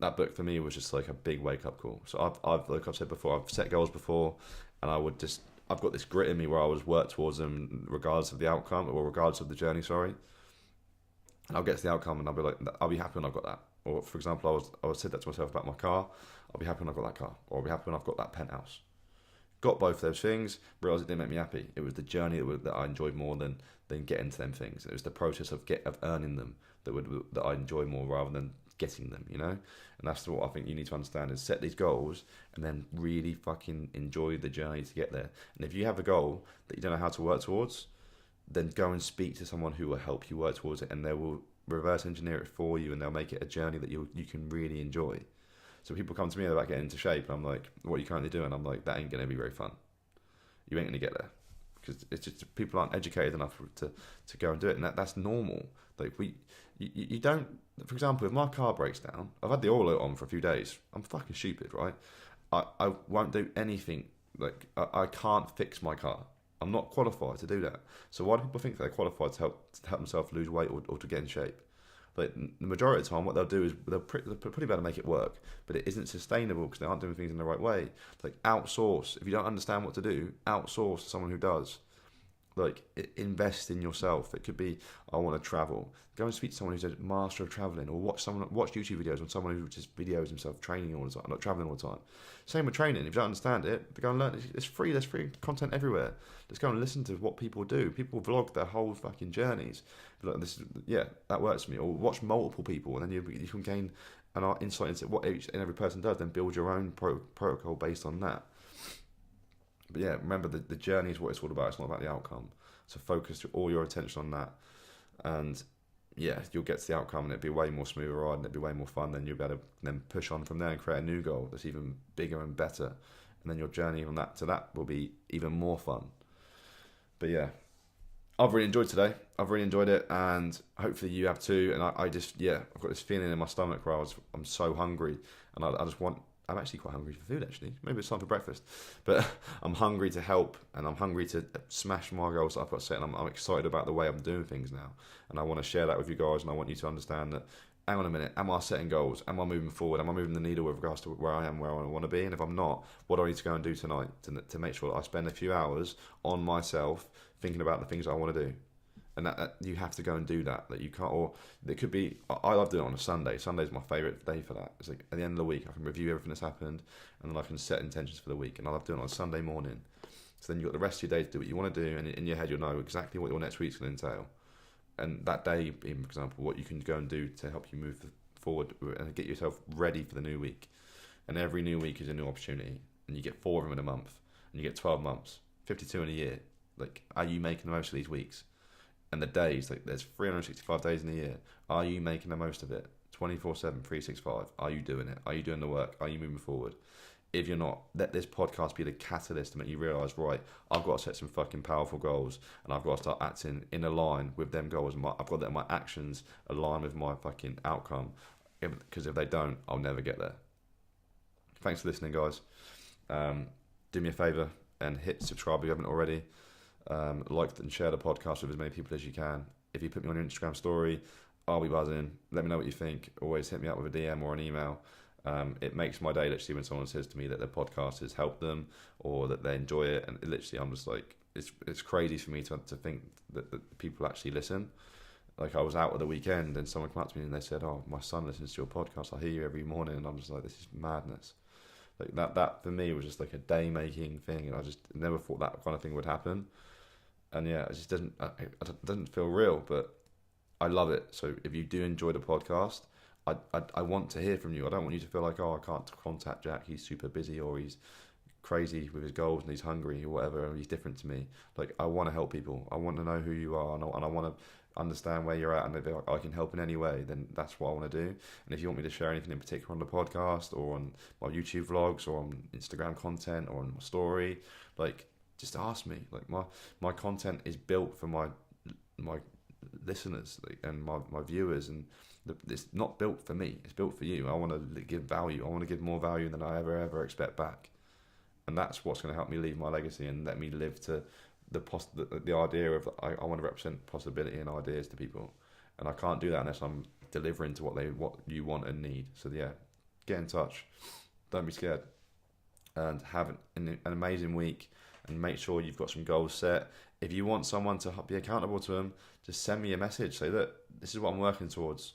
That book for me was just like a big wake up call. So I've like I've said before, I've set goals before, and I would just I've got this grit in me where I always work towards them regardless of the outcome, or regardless of the journey, sorry. And I'll get to the outcome and I'll be like, I'll be happy when I've got that. Or for example, I would say that to myself about my car. I'll be happy when I've got that car. Or I'll be happy when I've got that penthouse. Got both of those things, realised it didn't make me happy. It was the journey that I enjoyed more than getting to them things. It was the process of earning them that I enjoy more rather than getting them, you know? And that's what I think you need to understand, is set these goals and then really fucking enjoy the journey to get there. And if you have a goal that you don't know how to work towards, then go and speak to someone who will help you work towards it, and they will reverse engineer it for you, and they'll make it a journey that you can really enjoy. So people come to me about getting into shape, and I'm like, what are you currently doing? I'm like, that ain't going to be very fun. You ain't going to get there. Because it's just, people aren't educated enough to go and do it, and that's normal. Like, you don't, for example, if my car breaks down, I've had the oil on for a few days, I'm fucking stupid, right? I won't do anything, like, I can't fix my car. I'm not qualified to do that. So why do people think they're qualified to help themselves lose weight or to get in shape? Like, the majority of the time, what they'll do is they'll pretty better make it work, but it isn't sustainable because they aren't doing things in the right way. Like, outsource. If you don't understand what to do, outsource to someone who does. Like, invest in yourself. It could be, I want to travel. Go and speak to someone who's a master of traveling, or watch YouTube videos on someone who just videos himself training all the time, not traveling all the time. Same with training. If you don't understand it, go and learn. It's free. There's free content everywhere. Just go and listen to what people do. People vlog their whole fucking journeys. Like, that works for me. Or watch multiple people, and then you can gain an insight into what each and every person does. Then build your own protocol based on that. But yeah, remember the journey is what it's all about. It's not about the outcome. So focus all your attention on that, and yeah, you'll get to the outcome, and it'll be a way more smoother ride, and it'll be way more fun. Then you'll be able to then push on from there and create a new goal that's even bigger and better, and then your journey from that to that will be even more fun. But yeah, I've really enjoyed today. I've really enjoyed it, and hopefully you have too. And I've got this feeling in my stomach where I'm so hungry, and I just want. I'm actually quite hungry for food, actually. Maybe it's time for breakfast. But I'm hungry to help, and I'm hungry to smash my goals that I've got set, and I'm excited about the way I'm doing things now. And I want to share that with you guys, and I want you to understand that, hang on a minute, am I setting goals? Am I moving forward? Am I moving the needle with regards to where I am, where I want to be? And if I'm not, what do I need to go and do tonight to make sure that I spend a few hours on myself thinking about the things I want to do? And that you have to go and do that. That you can't, or it could be. I love doing it on a Sunday. Sunday's my favourite day for that. It's like at the end of the week, I can review everything that's happened, and then I can set intentions for the week. And I love doing it on a Sunday morning. So then you've got the rest of your day to do what you want to do, and in your head you'll know exactly what your next week's going to entail. And that day, for example, what you can go and do to help you move forward and get yourself ready for the new week. And every new week is a new opportunity, and you get 4 of them in a month, and you get 12 months, 52 in a year. Like, are you making the most of these weeks? And the days, like, there's 365 days in a year. Are you making the most of it? 24/7, 365. Are you doing it? Are you doing the work? Are you moving forward? If you're not, let this podcast be the catalyst to make you realise, right, I've got to set some fucking powerful goals, and I've got to start acting in line with them goals. And I've got to let my actions align with my fucking outcome. Because if they don't, I'll never get there. Thanks for listening, guys. Do me a favour and hit subscribe if you haven't already. Like and share the podcast with as many people as you can. If you put me on your Instagram story, I'll be buzzing. Let me know what you think. Always hit me up with a DM or an email. It makes my day literally when someone says to me that their podcast has helped them or that they enjoy it, and literally I'm just like, it's crazy for me to think that people actually listen. Like, I was out at the weekend and someone came up to me and they said, "Oh, my son listens to your podcast. I hear you every morning," and I'm just like, this is madness. Like, that for me was just like a day making thing, and I just never thought that kind of thing would happen. And yeah, it just doesn't feel real, but I love it. So if you do enjoy the podcast, I want to hear from you. I don't want you to feel like, oh, I can't contact Jack, he's super busy, or he's crazy with his goals and he's hungry or whatever, or he's different to me. Like, I want to help people. I want to know who you are, and I want to understand where you're at, and if I can help in any way, then that's what I want to do. And if you want me to share anything in particular on the podcast or on my YouTube vlogs or on Instagram content or on my story, like, just ask me. Like, my content is built for my listeners, like, and my viewers, and it's not built for me. It's built for you. I want to give value. I want to give more value than I ever expect back, and that's what's going to help me leave my legacy and let me live to the idea of I want to represent possibility and ideas to people, and I can't do that unless I'm delivering to what you want and need. So yeah, get in touch. Don't be scared, and have an amazing week. and make sure you've got some goals set. If you want someone to be accountable to them, just send me a message. Say, look, this is what I'm working towards.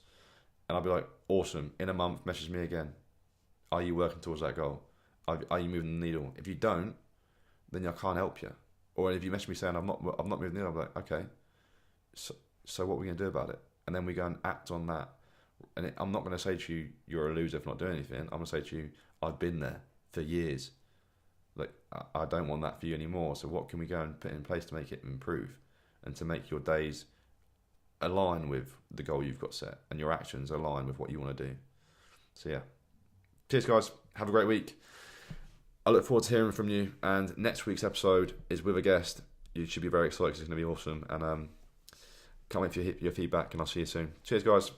And I'll be like, awesome. In a month, message me again. Are you working towards that goal? Are you moving the needle? If you don't, then I can't help you. Or if you message me saying, I'm not moving the needle, I'm like, okay. So what are we going to do about it? And then we go and act on that. And I'm not going to say to you, you're a loser for not doing anything. I'm going to say to you, I've been there for years. Like, I don't want that for you anymore. So what can we go and put in place to make it improve and to make your days align with the goal you've got set and your actions align with what you want to do? So yeah. Cheers, guys. Have a great week. I look forward to hearing from you. And next week's episode is with a guest. You should be very excited because it's going to be awesome. And can't wait for your feedback, and I'll see you soon. Cheers, guys.